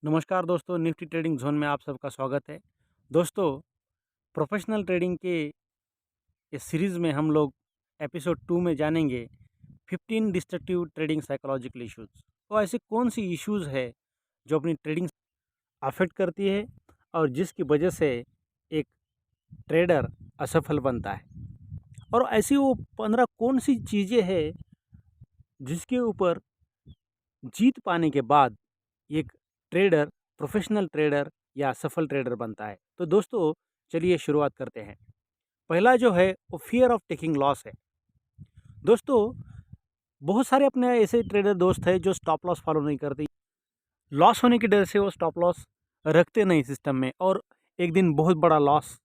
नमस्कार दोस्तों, Nifty trading zone में आप सबका स्वागत है। दोस्तों, प्रोफेशनल ट्रेडिंग के इस सीरीज़ में हम लोग एपिसोड 2 में जानेंगे 15 डिस्ट्रक्टिव ट्रेडिंग साइकोलॉजिकल इश्यूज़। तो ऐसे कौन सी इश्यूज़ है जो अपनी ट्रेडिंग अफेक्ट करती है और जिसकी वजह से एक ट्रेडर असफल बनता है, और ऐसी वो 15 कौन सी चीज़ें हैं जिसके ऊपर जीत पाने के बाद एक ट्रेडर प्रोफेशनल ट्रेडर या सफल ट्रेडर बनता है। तो दोस्तों, चलिए शुरुआत करते हैं। पहला जो है वो फियर ऑफ टेकिंग लॉस है। दोस्तों, बहुत सारे अपने ऐसे ट्रेडर दोस्त हैं जो स्टॉप लॉस फॉलो नहीं करते। लॉस होने के डर से वो स्टॉप लॉस रखते नहीं सिस्टम में, और एक दिन बहुत बड़ा लॉस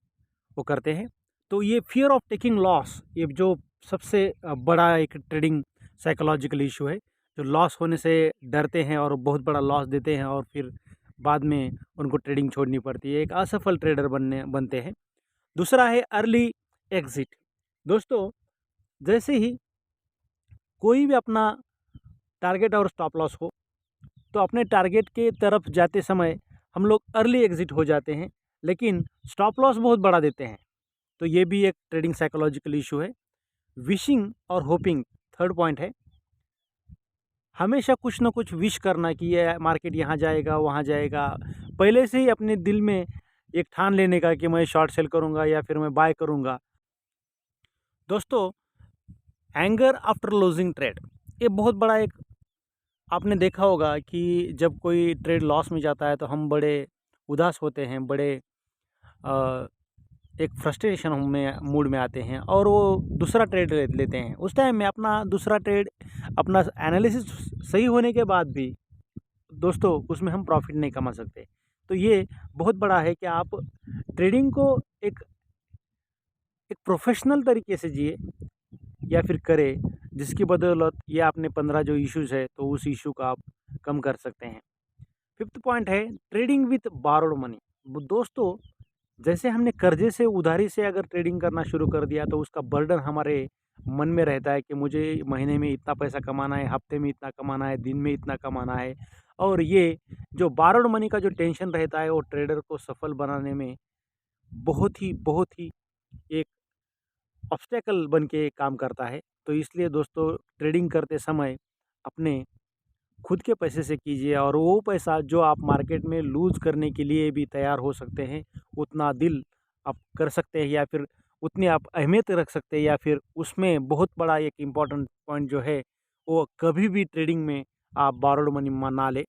वो करते हैं। तो ये फियर ऑफ टेकिंग लॉस, ये जो सबसे बड़ा एक ट्रेडिंग साइकोलॉजिकल इशू है, जो लॉस होने से डरते हैं और बहुत बड़ा लॉस देते हैं और फिर बाद में उनको ट्रेडिंग छोड़नी पड़ती है, एक असफल ट्रेडर बनते हैं। दूसरा है अर्ली एग्जिट। दोस्तों, जैसे ही कोई भी अपना टारगेट और स्टॉप लॉस हो, तो अपने टारगेट के तरफ जाते समय हम लोग अर्ली एग्जिट हो जाते हैं, लेकिन स्टॉप लॉस बहुत बड़ा देते हैं। तो ये भी एक ट्रेडिंग साइकोलॉजिकल इशू है। विशिंग और होपिंग थर्ड पॉइंट है। हमेशा कुछ ना कुछ विश करना कि ये मार्केट यहाँ जाएगा वहाँ जाएगा, पहले से ही अपने दिल में एक ठान लेने का कि मैं शॉर्ट सेल करूँगा या फिर मैं बाय करूँगा। दोस्तों, एंगर आफ्टर लूजिंग ट्रेड, ये बहुत बड़ा एक, आपने देखा होगा कि जब कोई ट्रेड लॉस में जाता है तो हम बड़े उदास होते हैं, बड़े अ, एक फ्रस्ट्रेशन में मूड में आते हैं और वो दूसरा ट्रेड लेते हैं। उस टाइम में अपना दूसरा ट्रेड, अपना एनालिसिस सही होने के बाद भी दोस्तों उसमें हम प्रॉफिट नहीं कमा सकते। तो ये बहुत बड़ा है कि आप ट्रेडिंग को एक एक प्रोफेशनल तरीके से जिए या फिर करें, जिसकी बदौलत ये आपने 15 जो इश्यूज़ है तो उस इशू का आप कम कर सकते हैं। फिफ्थ पॉइंट है ट्रेडिंग विथ बारोड मनी। दोस्तों, जैसे हमने कर्जे से, उधारी से अगर ट्रेडिंग करना शुरू कर दिया तो उसका बर्डन हमारे मन में रहता है कि मुझे महीने में इतना पैसा कमाना है, हफ्ते में इतना कमाना है, दिन में इतना कमाना है। और ये जो बारोड मनी का जो टेंशन रहता है वो ट्रेडर को सफल बनाने में बहुत ही एक ऑब्स्टेकल बन के काम करता है। तो इसलिए दोस्तों, ट्रेडिंग करते समय अपने खुद के पैसे से कीजिए, और वो पैसा जो आप मार्केट में लूज़ करने के लिए भी तैयार हो सकते हैं, उतना दिल आप कर सकते हैं या फिर उतनी आप अहमियत रख सकते हैं, या फिर उसमें बहुत बड़ा एक इम्पॉर्टेंट पॉइंट जो है, वो कभी भी ट्रेडिंग में आप बोरोड मनी ना लें।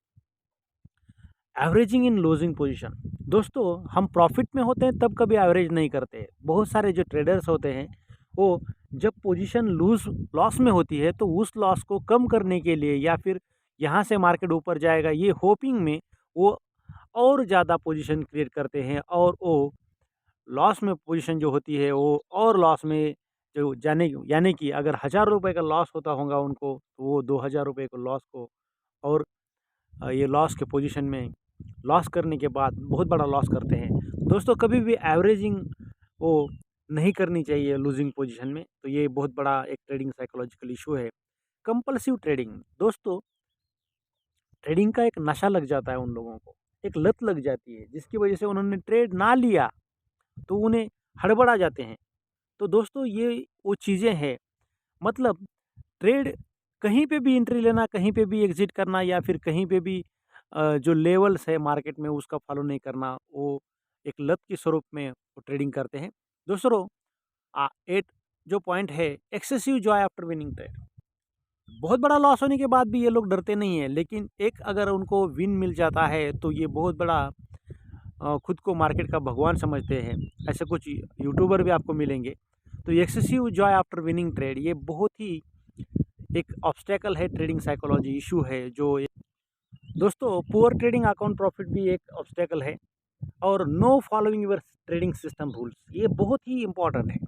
एवरेजिंग इन लूजिंग पोजीशन। दोस्तों, हम प्रॉफिट में होते हैं तब कभी एवरेज नहीं करते। बहुत सारे जो ट्रेडर्स होते हैं वो जब पोजीशन लॉस में होती है तो उस लॉस को कम करने के लिए या फिर यहाँ से मार्केट ऊपर जाएगा ये होपिंग में वो और ज़्यादा पोजीशन क्रिएट करते हैं, और वो लॉस में पोजीशन जो होती है वो और लॉस में जो जाने, यानी कि अगर 1000 रुपये का लॉस होता होगा उनको, तो वो 2000 रुपये को लॉस को और ये लॉस के पोजीशन में लॉस करने के बाद बहुत बड़ा लॉस करते हैं। दोस्तों, कभी भी एवरेजिंग वो नहीं करनी चाहिए लूजिंग पोजीशन में। तो ये बहुत बड़ा एक ट्रेडिंग साइकोलॉजिकल इशू है। Compulsive trading. दोस्तों, ट्रेडिंग का एक नशा लग जाता है उन लोगों को, एक लत लग जाती है जिसकी वजह से उन्होंने ट्रेड ना लिया तो उन्हें हड़बड़ा जाते हैं। तो दोस्तों, ये वो चीज़ें हैं, मतलब ट्रेड कहीं पे भी एंट्री लेना, कहीं पे भी एग्ज़िट करना, या फिर कहीं पे भी जो लेवल्स है मार्केट में उसका फॉलो नहीं करना, वो एक लत के स्वरूप में वो ट्रेडिंग करते हैं। दूसरों, 8 जो पॉइंट है, excessive Joy after winning trade. बहुत बड़ा लॉस होने के बाद भी ये लोग डरते नहीं हैं, लेकिन एक अगर उनको विन मिल जाता है तो ये बहुत बड़ा खुद को मार्केट का भगवान समझते हैं। ऐसे कुछ यूट्यूबर भी आपको मिलेंगे। तो excessive Joy after winning trade, ये बहुत ही एक ऑब्स्टेकल है, ट्रेडिंग साइकोलॉजी इशू है जो दोस्तों, पुअर ट्रेडिंग अकाउंट प्रॉफिट भी एक ऑब्स्टेकल है। और no following your trading system rules, ये बहुत ही इंपॉर्टेंट है।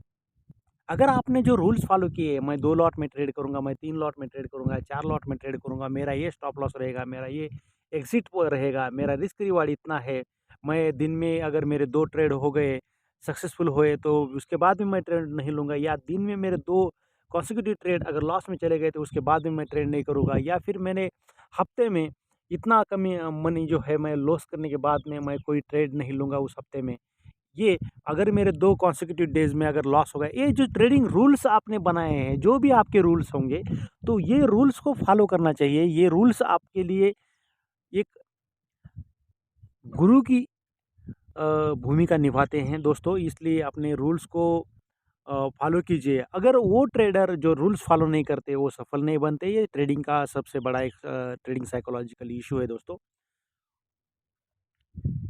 अगर आपने जो रूल्स फॉलो किए, मैं 2 लॉट में ट्रेड करूंगा, मैं 3 लॉट में ट्रेड करूंगा, 4 लॉट में ट्रेड करूंगा, मेरा ये स्टॉप लॉस रहेगा, मेरा ये एग्जिट रहेगा, मेरा रिस्क रिवार्ड इतना है, मैं दिन में अगर मेरे 2 ट्रेड हो गए, सक्सेसफुल हुए, तो उसके बाद भी मैं ट्रेड नहीं लूँगा, या दिन में मेरे 2 कॉन्सेक्यूटिव ट्रेड अगर लॉस में चले गए तो उसके बाद भी मैं ट्रेड नहीं करूँगा, या फिर मैंने हफ्ते में इतना कमी मनी जो है मैं लॉस करने के बाद में मैं कोई ट्रेड नहीं लूँगा उस हफ्ते में। ये अगर मेरे 2 कॉन्सेक्यूटिव डेज़ में अगर लॉस हो गया, ये जो ट्रेडिंग रूल्स आपने बनाए हैं, जो भी आपके रूल्स होंगे, तो ये रूल्स को फॉलो करना चाहिए। ये रूल्स आपके लिए एक गुरु की भूमिका निभाते हैं दोस्तों, इसलिए अपने रूल्स को फॉलो कीजिए। अगर वो ट्रेडर जो रूल्स फॉलो नहीं करते, वो सफल नहीं बनते। ये ट्रेडिंग का सबसे बड़ा एक ट्रेडिंग साइकोलॉजिकल इश्यू है दोस्तों।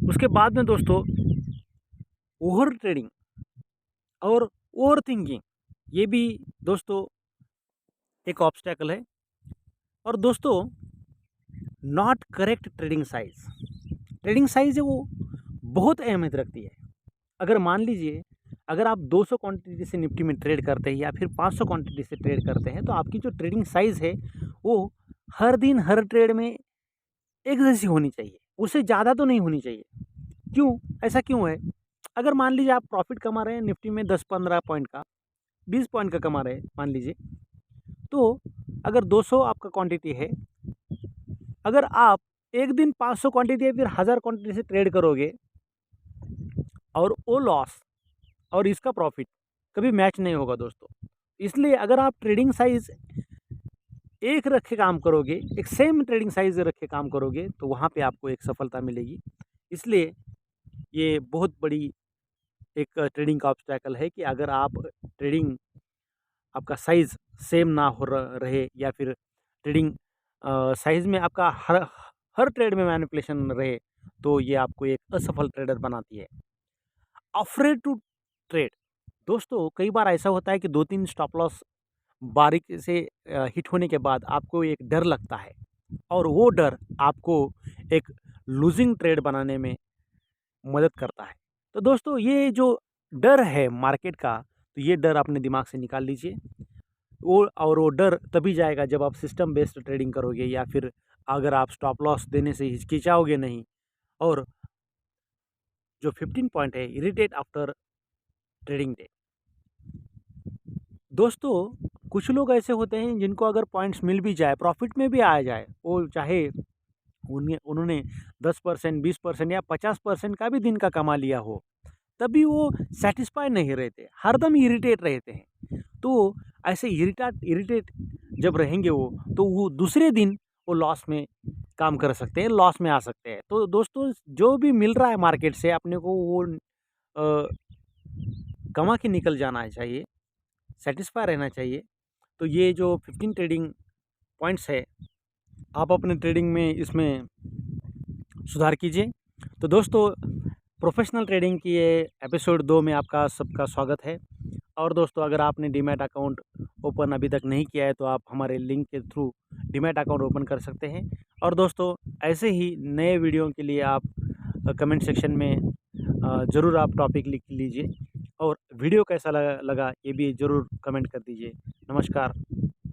उसके बाद में दोस्तों ओवर ट्रेडिंग और ओवर थिंकिंग, ये भी दोस्तों एक ऑब्स्टैकल है। और दोस्तों not correct trading size, trading size है वो बहुत अहमियत रखती है। अगर मान लीजिए अगर आप 200 क्वांटिटी से निफ्टी में ट्रेड करते हैं या फिर 500 क्वांटिटी से ट्रेड करते हैं, तो आपकी जो ट्रेडिंग साइज है वो हर दिन हर ट्रेड में एक जैसी होनी चाहिए, उससे ज़्यादा तो नहीं होनी चाहिए। क्यों? ऐसा क्यों है? अगर मान लीजिए आप प्रॉफिट कमा रहे हैं निफ्टी में 10-15 पॉइंट का, 20 पॉइंट का कमा रहे हैं मान लीजिए, तो अगर 200 आपका क्वांटिटी है, अगर आप एक दिन 500 क्वांटिटी या फिर 1000 क्वांटिटी से ट्रेड करोगे और वो लॉस और इसका प्रॉफिट कभी मैच नहीं होगा दोस्तों। इसलिए अगर आप ट्रेडिंग साइज एक रख के काम करोगे, एक सेम ट्रेडिंग साइज रख के काम करोगे, तो वहाँ पे आपको एक सफलता मिलेगी। इसलिए ये बहुत बड़ी एक ट्रेडिंग का ऑब्स्टैकल है कि अगर आप ट्रेडिंग आपका साइज़ सेम ना हो रहे या फिर ट्रेडिंग साइज़ में आपका हर हर ट्रेड में मैनिपुलेशन रहे, तो ये आपको एक असफल ट्रेडर बनाती है। अफ्रेड टू ट्रेड, दोस्तों कई बार ऐसा होता है कि 2-3 स्टॉप लॉस बारीकी से हिट होने के बाद आपको एक डर लगता है और वो डर आपको एक लूजिंग ट्रेड बनाने में मदद करता है। तो दोस्तों ये जो डर है मार्केट का, तो ये डर अपने दिमाग से निकाल लीजिए। वो डर तभी जाएगा जब आप सिस्टम बेस्ड ट्रेडिंग करोगे या फिर अगर आप स्टॉप लॉस देने से हिचकिचाओगे नहीं। और जो 15 पॉइंट है, इरिटेट आफ्टर ट्रेडिंग डे। दोस्तों कुछ लोग ऐसे होते हैं जिनको अगर पॉइंट्स मिल भी जाए, प्रॉफिट में भी आ जाए, वो चाहे उन्होंने 10%, 20% या 50% का भी दिन का कमा लिया हो, तभी वो सेटिस्फाई नहीं रहते, हरदम इरिटेट रहते हैं। तो ऐसे इरिटेट जब रहेंगे वो, तो वो दूसरे दिन वो लॉस में काम कर सकते हैं, लॉस में आ सकते हैं। तो दोस्तों जो भी मिल रहा है मार्केट से अपने को वो कमा के निकल जाना चाहिए, सेटिस्फाई रहना चाहिए। तो ये जो 15 ट्रेडिंग पॉइंट्स है, आप अपने ट्रेडिंग में इसमें सुधार कीजिए। तो दोस्तों प्रोफेशनल ट्रेडिंग की ये एपिसोड 2 में आपका सबका स्वागत है। और दोस्तों अगर आपने डीमैट अकाउंट ओपन अभी तक नहीं किया है, तो आप हमारे लिंक के थ्रू डीमैट अकाउंट ओपन कर सकते हैं। और दोस्तों ऐसे ही नए वीडियो के लिए आप कमेंट सेक्शन में ज़रूर आप टॉपिक लिख लीजिए और वीडियो कैसा लगा ये भी ज़रूर कमेंट कर दीजिए। नमस्कार।